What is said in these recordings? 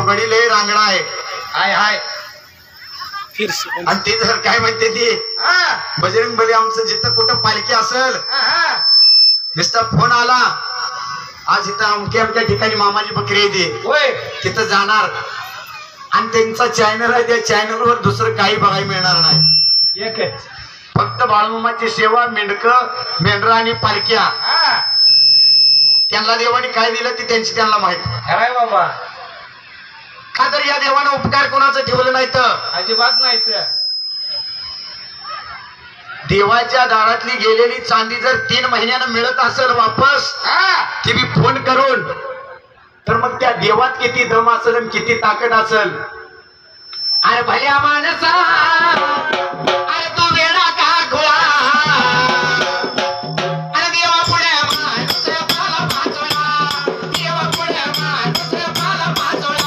गडी लय रांगडा आहे. हाय हाय. आणि ते जर काय म्हणते ती बजरंग बली आमचं जिथं कुठं पालखी असेल नुसता फोन आला आज इथं अमक्या ठिकाणी मामाची बकरी येते तिथं जाणार आणि त्यांचा चॅनल आहे त्या चॅनलवर दुसरं काही बघायला मिळणार नाही. एकच फक्त बाळूमामाची सेवा मेंढक मेंढरा आणि पालख्या त्यांना देवाने काय दिलं ते त्यांची त्यांना माहित. खराय बाबा. का तर या देवानं उपकार कोणाचं ठेवलं नाही तर अजिबात नाही. देवाच्या दारातली गेलेली चांदी जर 3 महिन्यानं मिळत असेल वापस ती मी फोन करून तर मग त्या देवात किती दम असेल आणि किती ताकद असेल. अरे भल्या माणसा अरे तू वेडा का घोळा अरे देवा पुढे माणसं मला पाचोळा देवा पुढे माणसं मला पाचोळा.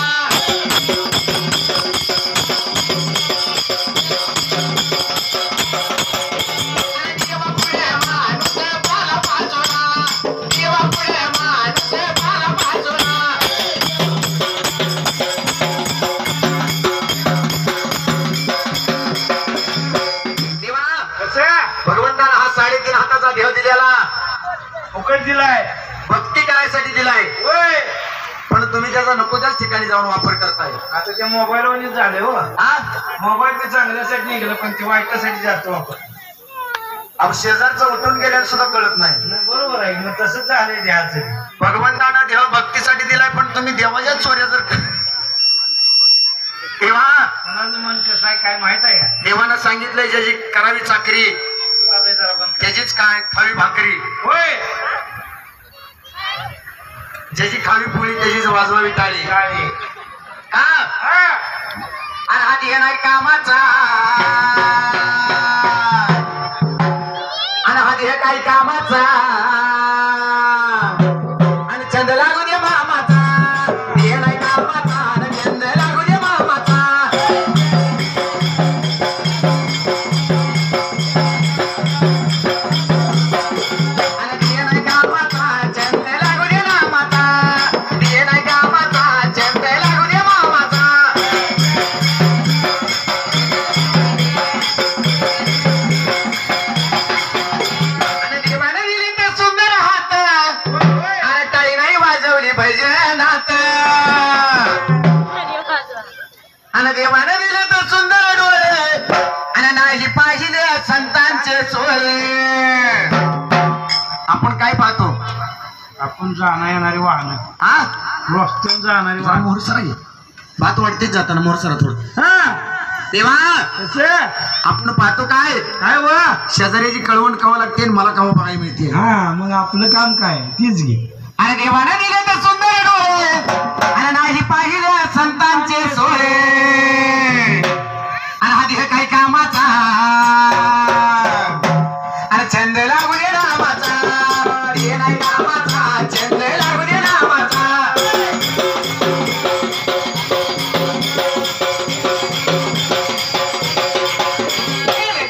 भगवंतानं हा 3.5 हाताचा देह दिलेला फुकट दिलाय भक्ती करायसाठी दिलाय. पण तुम्ही त्याचा नको त्याच ठिकाणी जाऊन वापर करताय. आता त्या मोबाईल वरच झाले हो. मोबाईल ते चांगल्यासाठी निघालं पण ते वाईटासाठी जातो वापर. अब शेजारचं उठून गेल्यावर सुद्धा कळत नाही. बरोबर आहे मग तसंच झालंय देहाचं. भगवंतानं देह भक्तीसाठी दिलाय पण तुम्ही देवाच्या चोऱ्या जर तेव्हा मनाचं मन कसं आहे काय माहित आहे का? देवानं सांगितलंय ज्याची करावी चाकरी जरा बंद कर. त्याचीच काय खावी भाकरी होय ज्याची खावी पोळी त्याचीच वाजवावी टाळी. गाडी. का अरे हा देह नाही कामाचा आणि हा देह काही कामाचा आणि छंद लागू दे मामाचा देह नाही कामाचा आणि छंद लागू दे मामाचा. आणि देह नाही कामाचा छंद लागू दे मामाचा देह नाही कामाचा छंद लागू दे मामाचा. आणि देवाने दिली तर सुंदर हात आणि टाळी नाही वाजवली भजनात. आणि देवाने दिले तर सुंदर डोळे आणि नाही पाहिले संतांचे सोय. आपण काय पाहतो आपण जाणार येणारी वाहन हा रस्त्याने जाणारी जरा वाहन. मोहर सरा घे भात वाटतेच जाताना मोहर सरा थोडं. तेव्हा कसं आपण पाहतो काय काय वा. शेजाऱ्याची कळवण कवा लागते आणि मला कवा बघायला मिळते. हा मग आपलं काम काय तीच घे. आणि देवाने दिले तर सुंदर डोळे आणि नाही पाहिले संतांचे सोय आणि हा देह काही कामाचा आणि छंद लागू दे नामाचा देह नाही कामाचा छंद लागू दे नामाचा.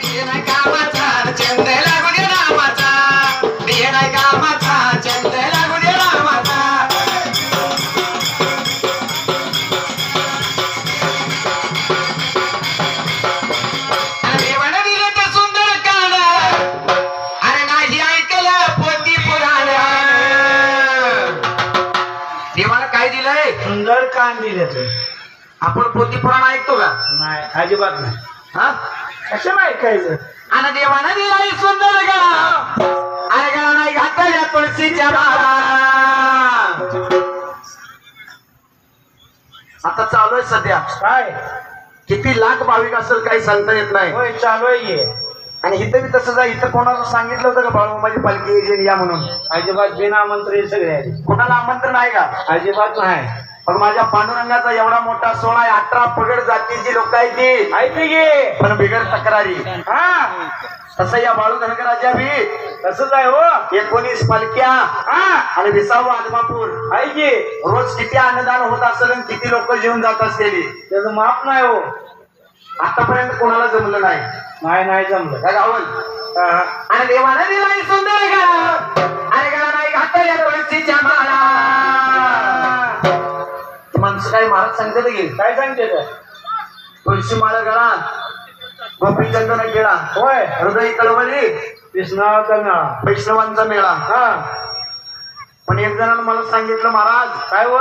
देह नाही कामाचा छंद लागू दे नामाचा देह नाही कामाचा छंद लागू दे नामाचा. आणि देवाने दिले तर सुंदर कान आणि नाही ऐकलं पोथी पुराण. देवानं काय दिलंय सुंदर कान दिले तू. आपण पोथी पुराण ऐकतो का? नाही अजिबात नाही. हा कशाला ऐकायचं. आणि देवानं दिलाय सुंदर गळा आणि गळा नाही घातल्या तुळशीच्या माळा. आता चालू आहे सध्या काय किती लाख भाविक असेल काही सांगता येत नाही. होय चालू आहे. आणि इथं बी तसंच आहे. इथं कोणाला सांगितलं होतं का बाळूमामाची पालखी येईल या म्हणून? अजिबात बिनामंत्री सगळे आहे. कोणाला आमंत्रण आहे का? अजिबात नाही. पण माझ्या पांडुरंगाचा एवढा मोठा सोहळा आहे. 18 पगड जातीची लोक आहेत ती ऐकते गे पण बिगर तक्रारी. हा तसं या बाळू धनगराच्या बी तसंच आहे हो. 19 पालख्या आणि 20वा आदमापूर आहे की रोज किती अन्नदान होत असेल आणि किती लोक जेवून जात असतील त्याचं माप नाही हो. आतापर्यंत कोणाला जमलं नाही. नाही जमलं. काय गावल आणि देवाने दिलाय सुंदर गळा आणि गळा नाही घातल्या तुळशीच्या माळा. माणसं असं काही महाराज सांगते की काय सांगते ते? तुळशी माळ गळा गोपी चंदन केळा होय हृदय कळवली कृष्णाचा मेळा. वैष्णवांचा मेळा. हा पण एक जणांना मला सांगितलं महाराज काय व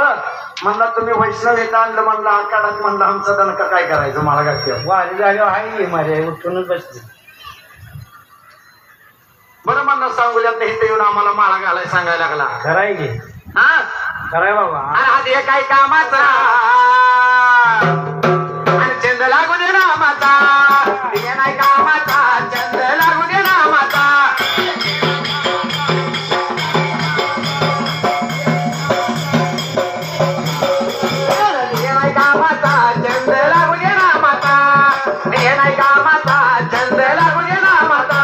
म्हणला तुम्ही वैष्णव येता आणलं म्हणलं आकाडात म्हणलं आमचा दणका काय करायचं मला काय वारी झाल्यावर आहे माझ्या उठूनच बसले. बरं म्हणलं सांगूल्यात इथे येऊन आम्हाला माळा घालाय सांगायला लागला. खराय की हा खराय बाबा. आणि हे काय कामाचा आणि चंद लागू दे नामाचा हे नाही कामाचा चंद लागू दे नामाचा. हे नाही कामाचा चंद लागू दे नामाचा हे नाही कामाचा चंद लागू दे नामाचा.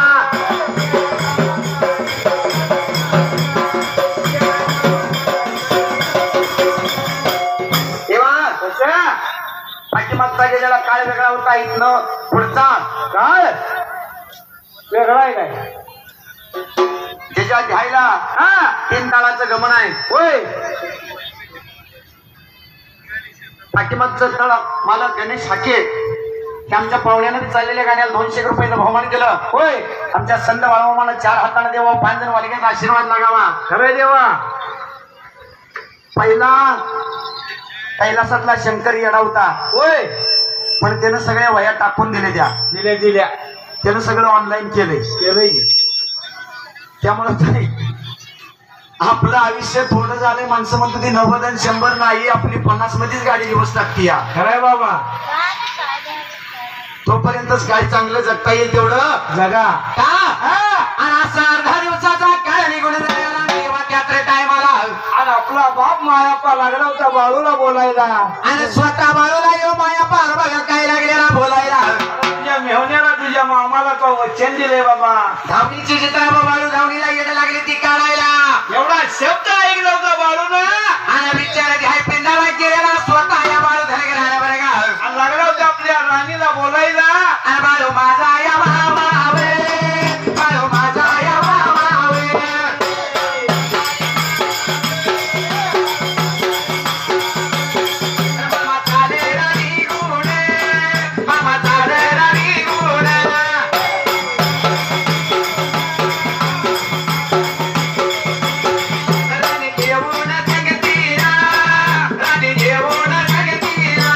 पाठीमागचा गेलेला काळ वेगळा होता इथनं पुढचा काळ वेगळा आहे काय? त्याच्या घ्यायला हा 3 काळाचं गमन आहे. होय पाठीमागचं तळ मला गणेश हाके की आमच्या पाहुण्यानं चाललेल्या गाण्याला 200 रुपयाचं बहुमान केलं. होय आमच्या संत बाळामाला 4 हाताने देवा 5 जण वालिकेत आशीर्वाद लागावा. खरंय देवा. पहिला कैलासातला शंकर येडा होता होय पण त्यानं सगळ्या वया टाकून दिल्या दिल्या त्यानं सगळं ऑनलाईन केलंय. केलंय की. त्यामुळे आपलं आयुष्य थोडं झालंय. माणसं म्हणतो ती 90 आणि 100 नाही आपली 50 मध्येच गाडी दिवस टाकते या. खरंय बाबा. तोपर्यंतच काय चांगलं जगता येईल तेवढं जगा. का आणि असा अर्धा दिवसाचा काळ निघून जायला तेव्हा त्यात्र टायमाला आणि आपला बाप मायापा लागला होता बाळूला बोलायला. आणि स्वतः बाळूला येऊ माया पार बघा काय लागलेला बोलायला. तुझ्या मेहण्याला तुझ्या मामाला तो वचन दिले बाबा. धावणीची चित्रा बाळू धावणीला येणं लागली ती काढायला. एवढा शब्द ऐकला होता बाळून आणि विचार घ्याय पिंडाला गेलेला स्वतः या बाळू धन घेणार बरं का. आणि लागला होता आपल्या राणीला बोलायला. आणि बाळू माझा या मामावे बाळू माझा या मामावे. मामा चाले राणी गुणे मामा चाले राणी गुणे. राणी जेवून जगतीला राणी जेवून जगतीला.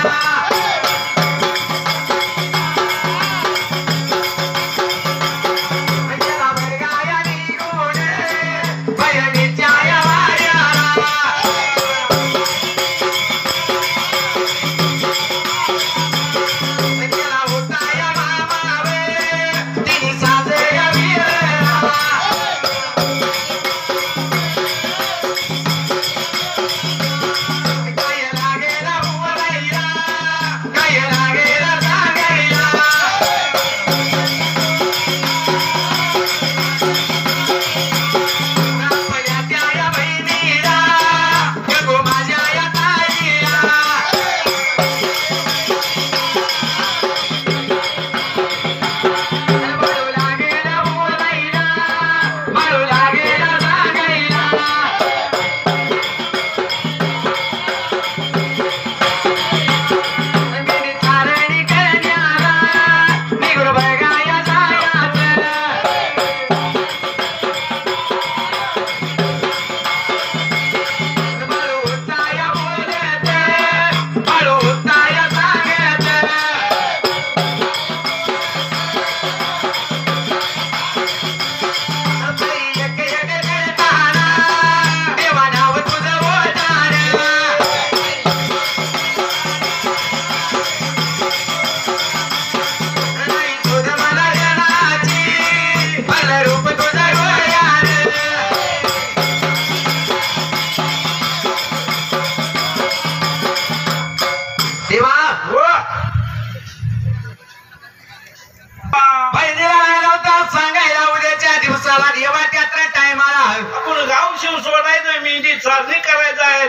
चालणी करायचं आहे.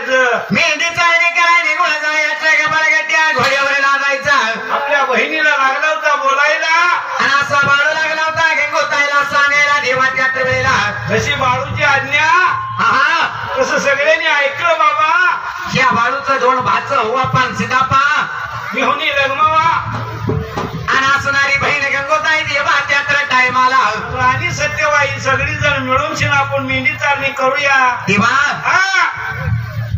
मेहंदी चालणी करायला निघून जायचं का बळगट्या घोड्यावर लागायचा. आपल्या बहिणीला लागला होता बोलायला आणि असा बाळू लागला होता गंगोताईला सांगायला देवा त्या वेळेला. जशी बाळूची आज्ञा हा तसं सगळ्यांनी ऐकलं बाबा. या बाळूचं दोन भाचं हो पान सीतापा घेऊन लग्मावा आणि असणारी बहीण गंगोताई देवा त्यात्र टायमाला राणी सत्यवाई सगळी जण मिळून आपण मेंढी चालणी करूया देवा हा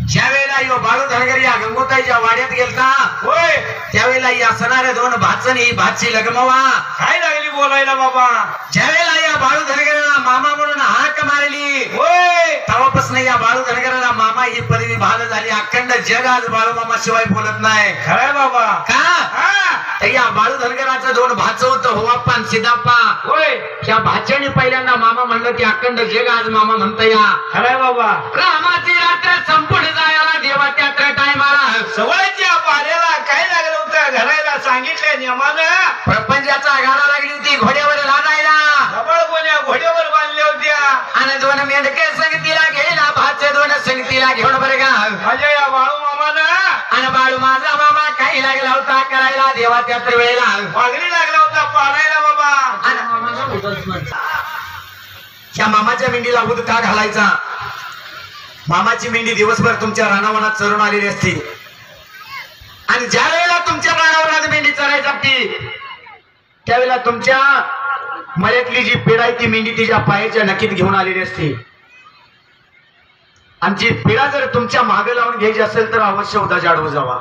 ज्या वेळेला यो बाळू धनगर या गंगोताईच्या वाड्यात गेलता होय त्यावेळेला या असणाऱ्या दोन भाचनी भाची लग्मवा काय लागली बोलायला बाबा ज्या वेळेला या बाळू धनगराला मामा म्हणून हाक मारली होय तेव्हापासून या बाळू धनगराला मामा ही पदवी बहाल झाली अखंड जग आज बाळू मामा शिवाय बोलत नाही खरंय बाबा का हा तर या बाळू धनगराचं दोन भाचं होतं होवाप्पा आणि सिद्धाप्पा होय त्या भाच्याने पहिल्यांदा मामा म्हणलं की अखंड जग आज मामा म्हणता या खरंय बाबा रामाची रात्र संपूर्ण जायला देवा त्या टायमाला सवयच्या पाऱ्याला काय लागलं होतं घरायला सांगितलं नियमानं प्रपंचाचा आघाडा लागली होती घोड्यावर लादायला गबाळ कोण्या घोड्यावर बांधल्या होत्या आणि दोन मेंढके संगतीला गेला भाचे दोन संगतीला घेऊन बरं का माझ्या या बाळू मामानं आणि बाळू माझा मामा काही लागला होता करायला देवा त्या वेळेला वाघरी लागला होता पाडायला बाबा त्या मामाच्या मेंढीला उद का घालायचा मामाची मेंढी दिवसभर तुमच्या रानावनात चरून आलेली असते आणि ज्या वेळेला तुमच्या रानावनात मेंढी चरायची असते त्यावेळेला तुमच्या मळ्यातली जी पिढा आहे ती मेंढी तिच्या पायाच्या नक्कीत घेऊन आलेली असते आणि जी पिढा जर तुमच्या मागे लावून घ्यायची असेल तर अवश्य उदाच्या आडवं जावा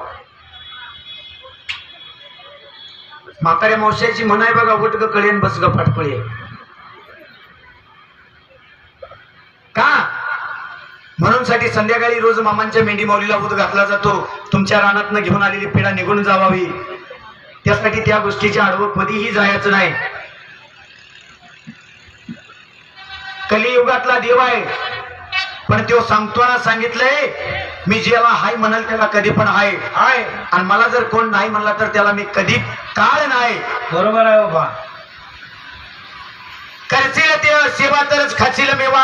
म्हाताऱ्या मावश्याची म्हणाय बघा उठ ग कळेन बस ग फटकळे का म्हणून साठी संध्याकाळी रोज मामांच्या मेंढी माऊलीला उद घातला जातो तुमच्या रानातनं घेऊन आलेली पिढा निघून जावावी त्यासाठी त्या गोष्टीच्या आडवं कधीही जायचं नाही कलियुगातला देव आहे पण तो सांगताना सांगितलंय मी जेव्हा हाय म्हणाल त्याला कधी पण हाय हाय आणि मला जर कोण नाही म्हणला तर त्याला मी कधी काळ नाही बरोबर आहे बाबा करशील ते सेवा तरच खाशील मेवा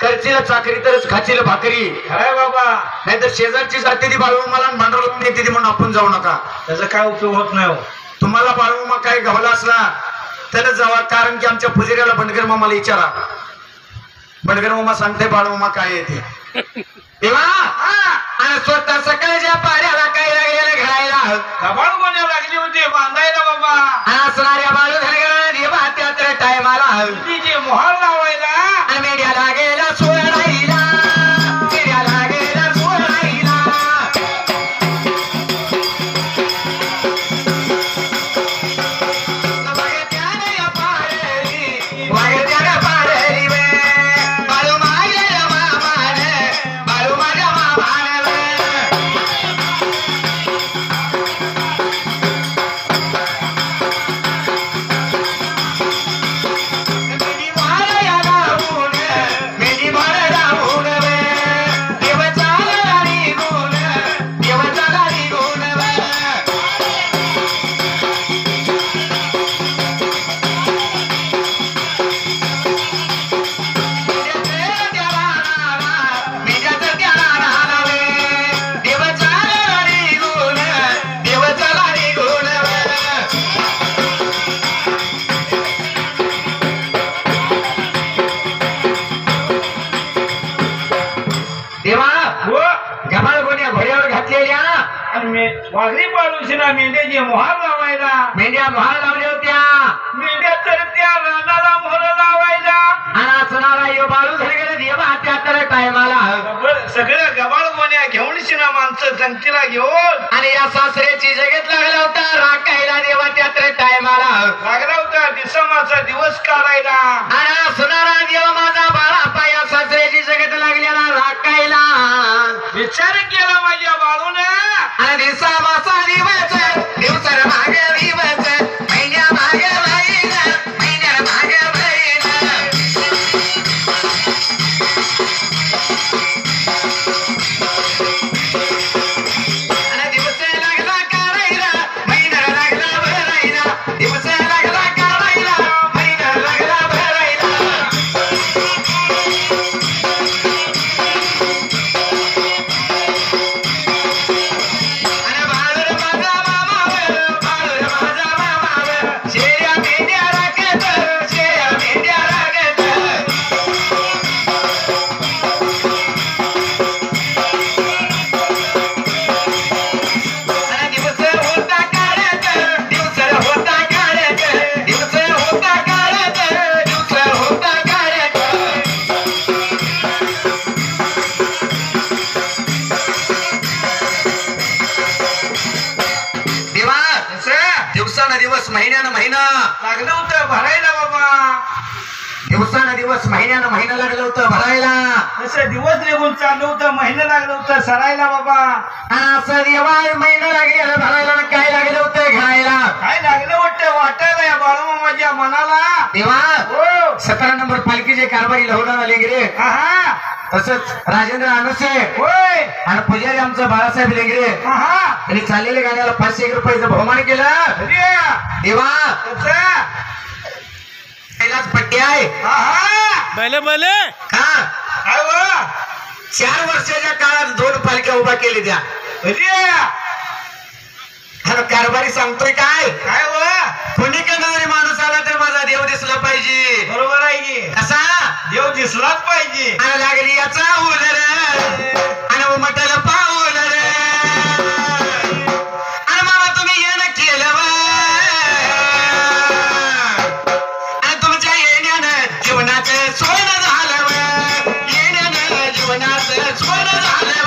करशील चाकरी तरच खाशील भाकरी खरंय बाबा नाहीतर शेजारची जाते ती बाळूमाला भांडवल नेते ती म्हणून आपण जाऊ नका त्याचा काय उपयोग होत नाही हो तुम्हाला बाळूमा काय गवला असला तरच जावा कारण की आमच्या पुजाऱ्याला बंडगर मामाला विचारा बंडगर मामा सांगते बाळूमा काय येते तेव्हा आणि स्वतः सकाळच्या पाऱ्याला काय लागलेलं घडायला गबाळ कोण्या लागली होती बांधायला बाबा असणाऱ्या बाळू धनगराला देवा त्यात्र टायमाला तिचे मोहर लावायला आणि मेढ्याला गेला सोडायला मेढ्याला गेला सोडायला वागत्याने पारली वागत्याने पारली वे बाळू माझ्या मामाने बाळू माझ्या मामाने मेढी माराया लावून मेढी माराया लावून वे देव चालला निघून देव चालला निघून वे देवा हो गबाळ गोण्या घोड्यावर घातलेल्या आणि वाघरी पाडूशी ना मेंढ्याची मोहर लावायला मेंढ्या मोहार लावल्या होत्या मेंढ्या तर त्या रानाला मोहर लावायला आणि असणारा यो बाळू धनगर देवा त्या टायमाला सगळ्या गबाळ कोण्या घेऊन शिना माणसं संगतीला घेऊन आणि या सासऱ्याची जगत लागला होता राखायला देवा त्या टायमाला लागला होता दिसमाचा दिवस काढायला आणि असणारा देव माझा बाळापा या सासऱ्याची जगत लागलेला राखायला विचार केला माझ्या बाळून आणि दिवसा मासा दिवस दिवसर मागे दिवस महिन्या मागे महिना महिन्या मागे महिना आणि दिवस लागला करायला महिना लागला भरायला दिवस लागला करायला महिना लागला भरायला आणि दिवसानं दिवस महिन्यानं महिना लागलं होतं भरायला बाबा. दिवसानं दिवस महिन्यानं महिना लागलं होतं भरायला. तसं दिवस निघून चाललं होतं महिना लागलं होतं सरायला बाबा. आणि असं देवा महिना लागलेला भरायला आणि काय लागलं होतं घ्यायला. काय लागलं वाटतं वाटायला या बाळूमामाच्या मनाला. देवा हो 17 नंबर पालखीचे कारभारी लवडा आले गेले. हा तसंच राजेंद्र अनसे होय आणि पुजारी आमचं बाळासाहेब लेंगरे हा त्यांनी चाललेल्या गाण्याला 500 रुपयाचं बहुमान केलं. देवा कैलास पट्टी आहे भले भले का 4 वर्षाच्या काळात 2 पालख्या उभा केली त्या. आणि कारभारी सांगतोय काय काय कोणीकडे जरी माणूस आला तर माझा देव दिसला पाहिजे. बरोबर आहे की कसा देव दिसलाच पाहिजे. आणि लागली याचा उलर आणि उमटल पाऊल रे. आणि मामा तुम्ही येणं केलं आणि तुमच्या येण्यानं जीवनाचं सोनं झालं. येण्यानं जीवनाचं सोनं झालं.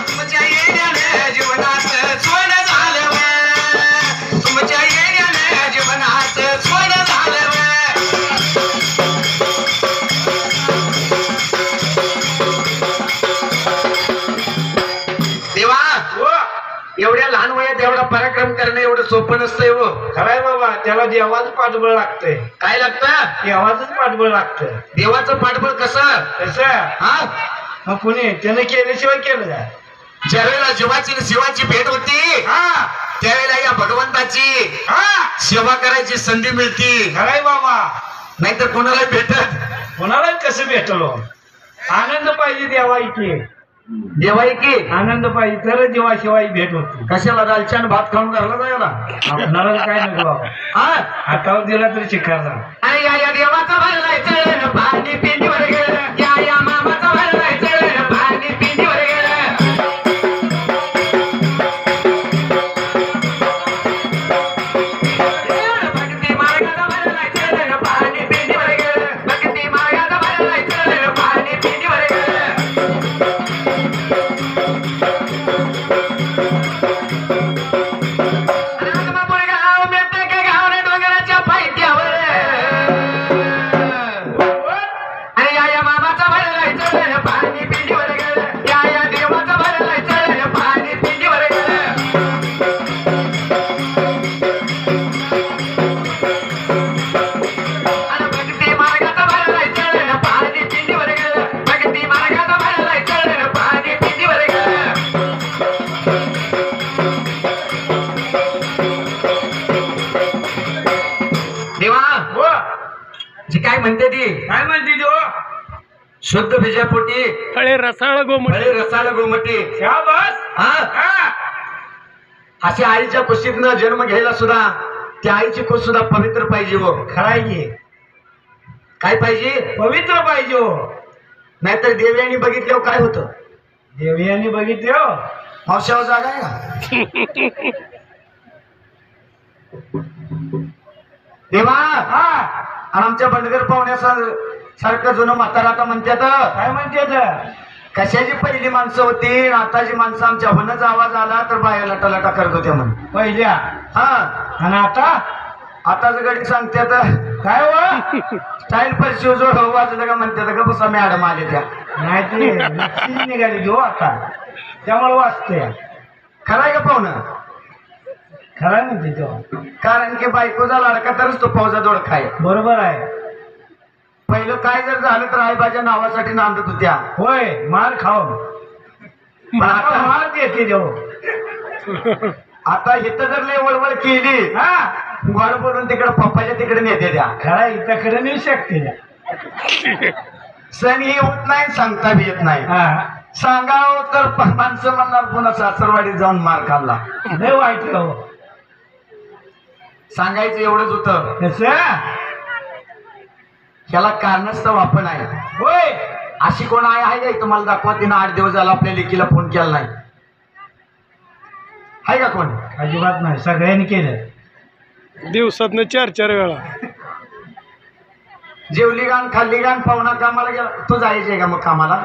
तुमच्या येण्यानं जीवनाचं सोनं झालं. तुमच्या येण्यानं जीवनाचं सोनं झालं. देवा एवढ्या लहान वयात एवढा पराक्रम करणं एवढं सोपं नसतंय हो. खराय बाबा त्याला देवाचं पाठबळ लागतंय. काय लागतं देवाचंच पाठबळ लागतं. देवाचं पाठबळ कसं कसं हा मग कुणी त्याने केल्याशिवाय केलं का. ज्यावेळेला जीवाची आणि शिवाची भेट होती त्यावेळेला या भगवंताची सेवा करायची संधी मिळती. खराय बाबा नाहीतर कोणाला भेटत कोणाला कसं भेटलो. आनंद पाहिजे देवा इथे. देवाई की आनंद पाहिजे तर जीवाशिवाय भेट होती. कशाला दालच्यान भात खाऊन घरला जायला आपणाला काय नको बाबा. हातावर दिला तरी शिकारला. आणि या देवाचा भरलायचं पाणी पिंडीवर गेलं. या मामाचा भरलायचं पाणी पिंडीवर गेलं. भक्ती मार्गाचा भरलायचं पाणी पिंडीवर गेलं. भक्ती मार्गाचा भरलायचं पाणी पिंडीवर गेलं. काय म्हणते ती काय म्हणते तो शुद्ध बीजापोटी फळे रसाळ गोमटी बस. अशी आईच्या कुशीतनं जन्म घ्यायला सुद्धा त्या आईची कुस सुद्धा पवित्र पाहिजे हो. खराय की काय पाहिजे पवित्र पाहिजे हो. नाहीतर देवयानी बघितल्यावर काय होतं. देवयानी बघितले हो मावशावर जागा आहे का देवा. आणि आमच्या बंडगर पाहुण्यासारखं जुनं म्हातारा आता म्हणतात काय म्हणतात कशाची पहिली माणसं होती आणि आताची माणसं आमच्या होण्याचा आवाज आला तर बाया लटालटा करत होत्या म्हणून पहिल्या. आणि आताच गडी सांगतात काय हो स्टाईल पर शिवजोड हो वाजलं का म्हणतात का बसा मॅडम आले त्या नाही ते निघाली घेऊ आता त्यामुळे वाचते. खराय का पाहुणं खराय म्हणते तो. कारण की बायकोचा लाडका तरच तो फौजा दोड खाय. बरोबर आहे. पहिलं काय जर झालं तर आईबाच्या नावासाठी नांदत होत्या. होय मार खाऊन पण आता मार देते देव. आता इथं जर लय वळवळ केली गोड बोलून तिकडे पप्पाच्या तिकडे नेते द्या. खरा इथं नेऊ शकते. सण ही होत नाही सांगता बी येत नाही. सांगाव तर माणसं म्हणणार पुन्हा सासरवाडीत जाऊन मार खाल्ला. लय वाईट हो. सांगायचं एवढंच होतं. कसं त्याला कारणस्थव आपण आहे. होय अशी कोण आहे का तुम्हाला दाखवा. तिनं 8 दिवस झाला आपल्या लेकीला फोन केला नाही. आहे का कोण. अजिबात नाही. सगळ्यांनी केलं. दिवसातनं 4-4 वेळा. जेवली गाण खाल्ली गाण पाहुणा कामाला गेला तू जायचे का मग कामाला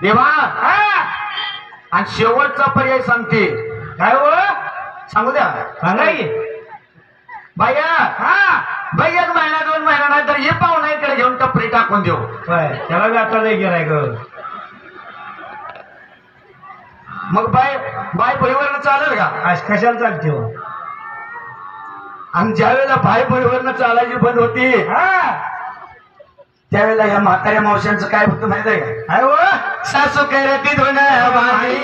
देवा आणि शेवटचा पर्याय सांगते काय हो सांगू द्या सांगा की भैया बाई 1 महिना 2 महिना नाही तर हे पाहुणा इकडे घेऊन टपरी टाकून देऊ त्याला आता नाही गेलाय ग मग बाय बळीवरनं चालेल का आज कशाला चालते हो आणि ज्या वेळेला बाय बळीवरनं चालायची बंद होती त्यावेळेला या म्हाताऱ्या मावशांचं काय होतं माहित आहे का काय हो सासू करती धुण्यावाणी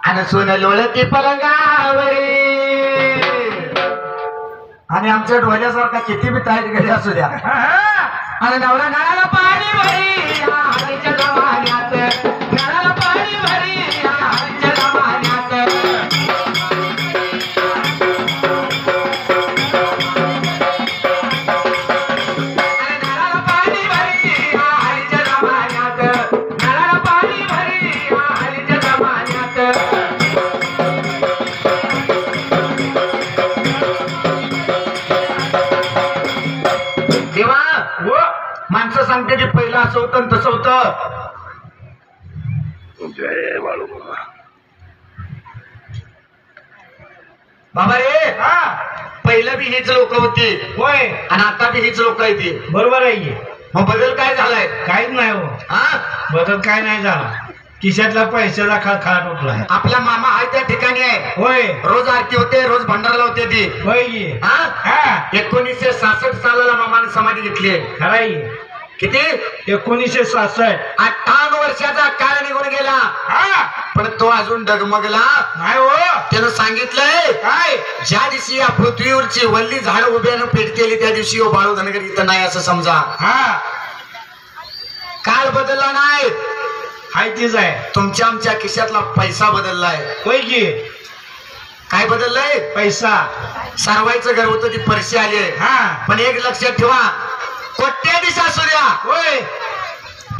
आणि सोन लोळती पलंगावरी आणि आमच्या डोळ्यासारखा किती बी ताईट घरी असू द्या आणि नवरा नळाला पाणी भरी या हळदीच्या जमान्यात नळाला पाणी भरी या हळदीच्या जमान्यात आणि नळाला पाणी भरी या हळदीच्या जमान्यात नळाला पाणी भरी या हळदीच्या जमान्यात देवा माणसं सांगते की पहिलं असं होतं आणि तसं होतं बाबा रे पहिलं बी हीच लोक होती होय आणि आता बी हीच लोक येते बरोबर आहे मग बदल काय झालाय काहीच नाही हो हा बदल काय नाही झाला खिशातला पैशाचा खळखळाट उठलाय आपला मामा आहे त्या ठिकाणी आहे होय रोज आरती होते रोज भंडारा लावते ती होय की हा 1966 सालाला मामाने समाधी घेतली आहे खराई किती 1966 58 वर्षाचा काळ निघून गेला पण तो अजून डगमगला नाही हो त्यानं सांगितलंय काय ज्या दिवशी या पृथ्वीवरची वल्ली झाड उभ्यानं पेटतेली त्या दिवशी ओ बाळू धनगर इथं नाही असं समजा काळ बदलला नाही हाय तीच आहे तुमच्या आमच्या खिशातला पैसा बदललाय होय की काय बदललंय पैसा सारवायचं घर होतं ती परशी आली पण एक लक्षात ठेवा कोट्याधीश असू द्या होय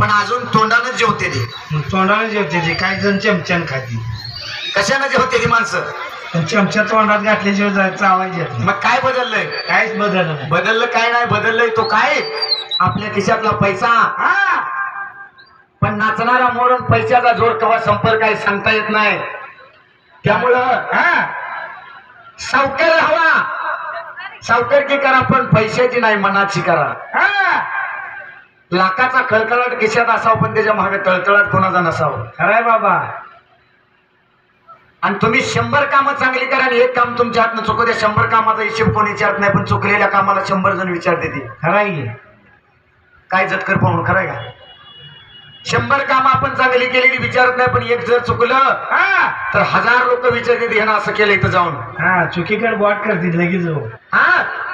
पण अजून तोंडानं जेवते ती तोंडाने जेवते ती काही जण चमच्यान खाती कशानं जेवते ती माणसं पण चमच्या तोंडात घातल्याशिवाय जायचं आवाज येत मग काय बदललंय काहीच बदललं नाही बदललं काय नाही बदललंय तो काय आपल्या खिशातला पैसा पण नाचणारा मोरण पैशाचा जोर केव्हा संपर्क आहे सांगता येत नाही त्यामुळं सावकार हवा सावकारकी करा पण पैशाची नाही मनाची करा लाखाचा खळखळाट खिशात असावं पण त्याच्या मागे तळतळाट कोणाचा नसावं खराय बाबा आणि तुम्ही 100 कामं चांगली करा आणि एक काम तुमच्या हातनं चुकू द्या 100 कामाचा हिशेब कोणी विचारत नाही पण चुकलेल्या कामाला 100 जण विचारते ती खराय काय जतकर पाहून खरंय का 100 कामं आपण चांगली केलेली विचारत नाही पण एक जर चुकलं तर 1000 लोक विचारतात हे असं केलं इथं जाऊन चुकीकडे बॉट करतील लगेच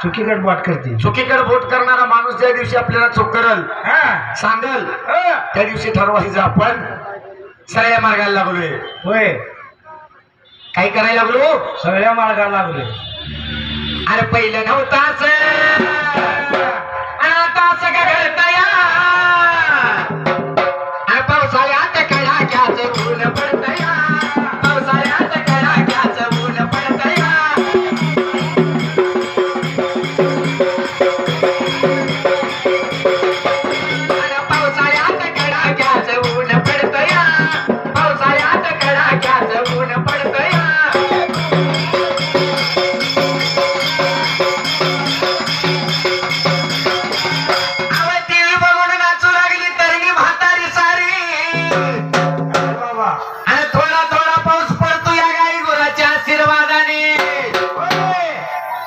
चुकीकडे बॉट करतील चुकीकडे बोट करणारा माणूस ज्या दिवशी आपल्याला चूक करल सांगल त्या दिवशी ठरवायचं आपण सगळ्या मार्गाला लागलोय होय काय करायला लागलो सगळ्या मार्गाला लागलोय अरे पहिलं नव्हतं असं आणि आता असं का घडतं या पावसाळ्यात कडाक्याचं ऊन पडतं या पावसाळ्यात कडाक्याचं ऊन पडतं या पावसाळ्यात कडाक्याचं ऊन पडतं या पावसाळ्यात कडाक्याचं ऊन पडतं या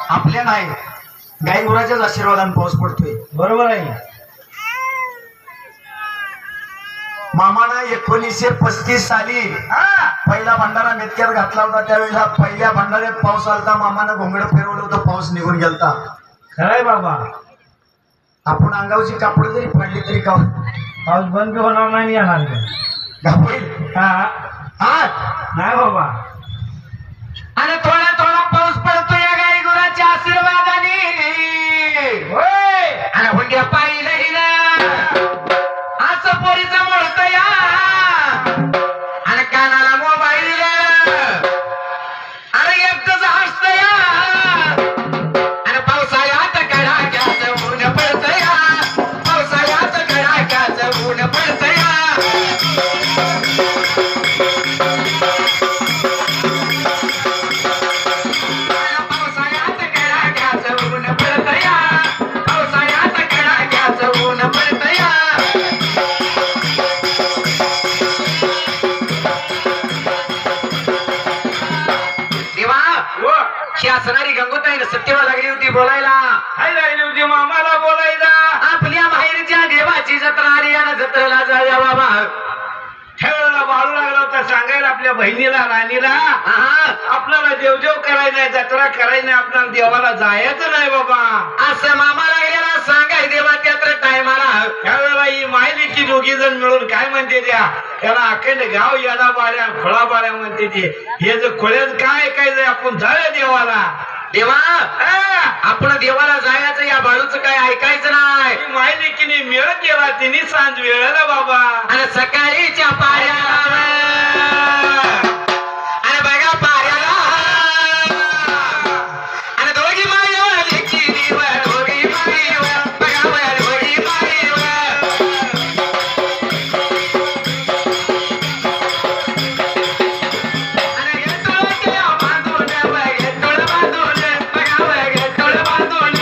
आपल्या नाही गाई गुराच्याच आशीर्वादाने पाऊस पडतोय बरोबर आहे मामानं 1935 साली पहिला भंडारा मेतक्यात घातला होता त्यावेळेला पहिल्या भंडाऱ्यात पाऊस आलता मामानं घोंगडं फिरवलं होतं पाऊस निघून गेलता खरंय बाबा आपण अंगावची कापड जरी फाडली तरी का पाऊस बंद होणार नाही येणार घाबरेल नाही बाबा आणि थोडा थोडा पाऊस पडतो या गाई गुराच्या आशीर्वादाने आणि हुंड्या पाहिलं असं पोरीचं म्हणत या आणि कानाला मोबाईल आणि एकटंच हसत या बाबा ह्या वेळेला बाळू लागला होता सांगायला आपल्या बहिणीला राणीला आपल्याला देवदेव करायचं नाही, जत्रा करायची नाही, आपल्याला देवाला जायचं नाही बाबा असं मामा लागलेला सांगाय देवा त्यात्र टायमाला. ह्या वेळेला ही मायली की दोघी जण मिळून काय म्हणते त्याला अखंड गाव येडा बाळ्या खोळा बाळ्या म्हणते ते. हे जर खोळ्यात काय ऐकायचंय आपण जाऊया देवाला. देवा आपण देवाला जायचं, या बाळूचं काय ऐकायचं नाही. मायली की नाही मिळत केला तिने सांज वेळेला बाबा आणि सकाळीच्या पाऱ्याला आणि बघा पाऱ्याला आणि दोघी माईवर लेकी देवर, दोघी माईवर बघा दोघी माईवर आणि घेतोळ बांधून घेतोळ बांधून बघा घेतोळ बांधून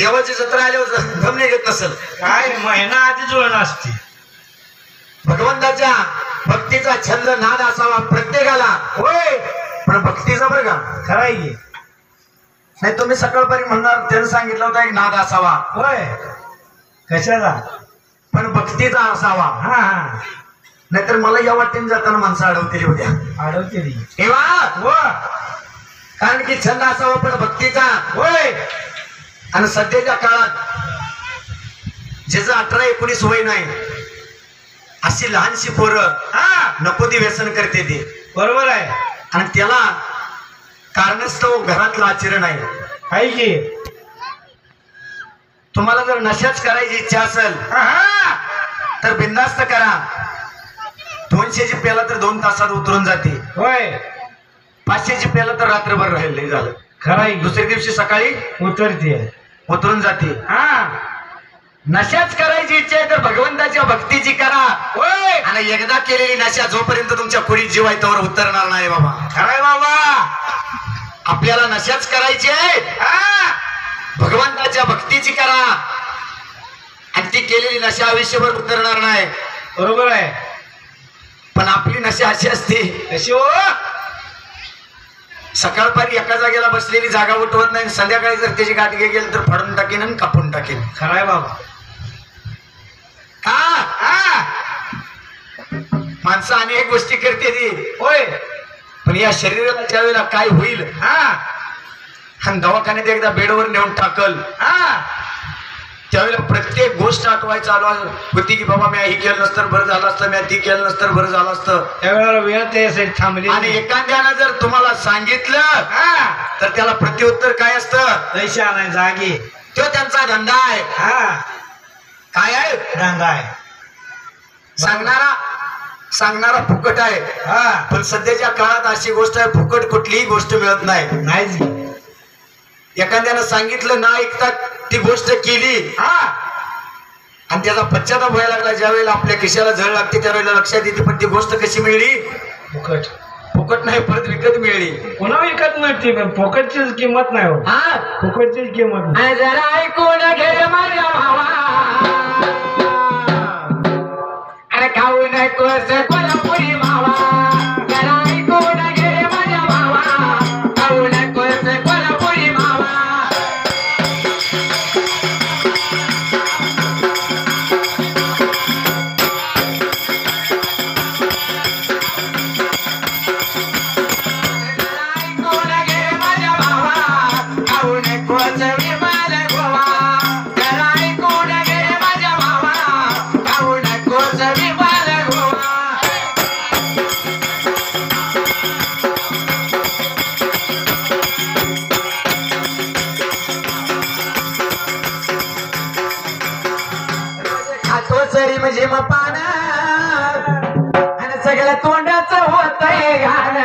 देवाची जत्रा आल्यावर दम नाही घेत नसेल काय महिना आधी जुळण असते. भगवंताच्या भक्तीचा छंद नाद असावा प्रत्येकाला. होय पण भक्तीचा बरं का खराय की नाही. तुम्ही सकाळपर्यंत म्हणणार त्यानं सांगितलं होतं एक नाद असावा. होय कशाला पण भक्तीचा असावा. हा नाहीतर मला या वाटेने जाताना माणसं अडवतील उद्या अडवते तेव्हा हो कारण की छंद असावा पण भक्तीचा. होय आणि सध्याच्या काळात ज्याचं 18-19 वय नाही अशी लहानशी पोरं नको ती व्यसन करते ती. बरोबर आहे. आणि त्याला कारणास्तव घरातलं आचरण आहे. आहे की तुम्हाला जर नशाच करायची इच्छा असेल तर बिनधास्त करा. 200ची पेला तर 2 तासात उतरून जाते. होय 500ची पेला तर रात्रभर राहिले झालं. खराय दुसऱ्या दिवशी सकाळी उतरते उतरून जाते. नशाच करायची इच्छा आहे तर भगवंताच्या भक्तीची करा. होय आणि एकदा केलेली नशा जोपर्यंत तुमच्या खोडीत जीव आहे तोवर उतरणार नाही बाबा. खराय बाबा. आपल्याला नशाच करायची आहे भगवंताच्या भक्तीची करा आणि ती केलेली नशा आयुष्यभर उतरणार नाही. बरोबर आहे. पण आपली नशा अशी असते कशी हो सकाळपारी एका जागेला बसलेली जागा उठवत नाही, संध्याकाळी जर त्याची गाठ गेली तर फाडून टाकेन आणि कापून टाकेन. खराय बाबा. का माणसं अनेक गोष्टी करते ती होय, पण या शरीराला त्यावेळेला काय होईल आणि दवाखान्यात एकदा बेडवर नेऊन टाकल त्यावेळेला प्रत्येक गोष्ट आठवायची चालू होती की बाबा मी हे केलं नसतं बरं झालं असतं, मी ती केलं नसतं बरं झालं असतं. त्यावेळेला वेळ त्यासाठी थांबली. आणि एखाद्यानं जर तुम्हाला सांगितलं तर त्याला प्रत्युत्तर काय असतं? पैसे आणाय जागी. तो त्यांचा धंदा आहे. काय आहे? धंदा आहे. सांगणारा फुकट आहे. पण सध्याच्या काळात अशी गोष्ट आहे, फुकट कुठलीही गोष्ट मिळत नाही. एखाद्यानं सांगितलं ना ऐकता ती गोष्ट केली आणि त्याचा पश्चाताप व्हायला लागला. ज्या वेळेला आपल्या खिशाला झळ लागते त्यावेळेला लक्षात येते पण ती गोष्ट कशी मिळली? फुकट. फुकट नाही, परत विकत मिळली. पुन्हा विकत मिळते पण फुकटचीच किंमत नाही हो. फुकटचीच किंमत नाही. जरा ऐकून घे माझ्या भावा, अरे खाऊ नकोस कोल्हापुरी मावा. जरा ऐकून घे माझ्या भावा, खाऊ नकोस कोल्हापुरी मावा. झिम पान आणि सगळ्या तोंडाचं होतंय घाण.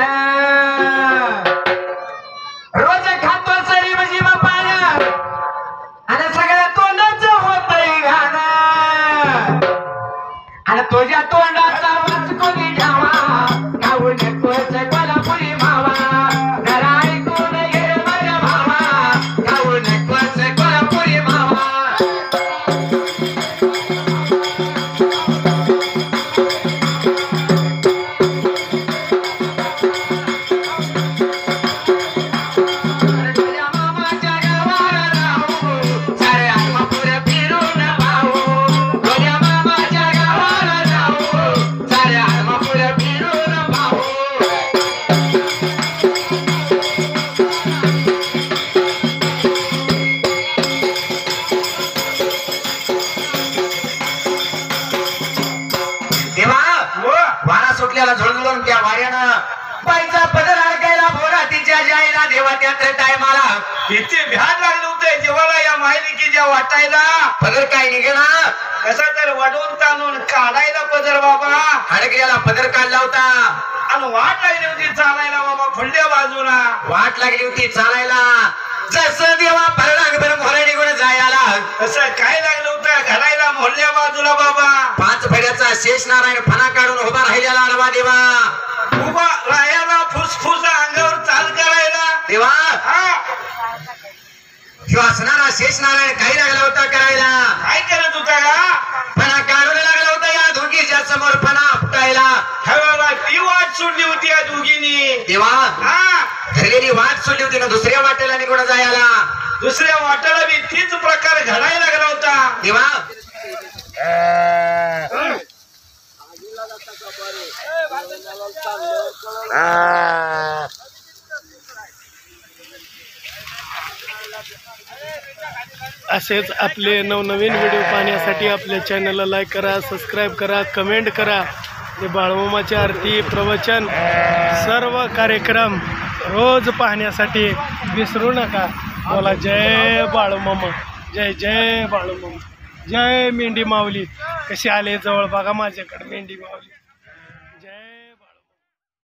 रोज खातो सरी झिम पान आणि सगळ्या तोंडाचं होतंय घाण. आणि तुझ्या तोंडाचा वास कोणी घ्यावा, खाऊ नकोस कोल्हापुरी मावा. जरा ऐकून घे माझ्या भावा, खाऊ नकोस कोल्हापुरी मावा. वारा सुटल्याला झुळझुळून त्या वाऱ्यानं बाईचा पदर अडकायला भोरा तिच्या जाईला देवा त्यात टायमाला इथे भ्याड लागलं होतं जेव्हा या माहितीच्या वाटायला. पदर काय निघेना, कसा तर वाढवून ताणून काढायला पदर बाबा. अडकल्याला पदर काढला होता आणि वाट लागली होती चालायला बाबा. फुलल्या बाजूला वाट लागली होती चालायला. जसं देवा भरला मोहरा निघून जायला तसं काय लागलं होतं घडायला मोहल्ल्या बाजूला बाबा. 5 फड्याचा शेष नारायण फणा काढून उभा राहिलेला आडवा देवा. उभा राहायला फुसफुस अंगावर चाल करायला देवा. किंवा असणारा शेष नारायण काही लागला होता करायला. काय करत होता का? फणा काढून लागला होता या दोघीच्या समोर फणा फुटायला. हवेला ती वाट सोडली होती या दोघींनी. देवा धरलेली वाट सोडली होती ना दुसऱ्या वाटेला निघून जायला. दुसऱ्या वाटेला बी तीच प्रकार घडायला लागला होता. देवा असेच आपले नवनवीन व्हिडिओ पाहण्यासाठी आपल्या चॅनलला लाईक करा, सबस्क्राईब करा, कमेंट करा. ते बाळूमामाची आरती, प्रवचन, सर्व कार्यक्रम रोज पाहण्यासाठी विसरू नका. बोला जय बाळूमामा, जय जय बाळूमामा, जय मेंढी माऊली. कशी आले जवळ बघा माझ्याकडे मेंढी माऊली. जय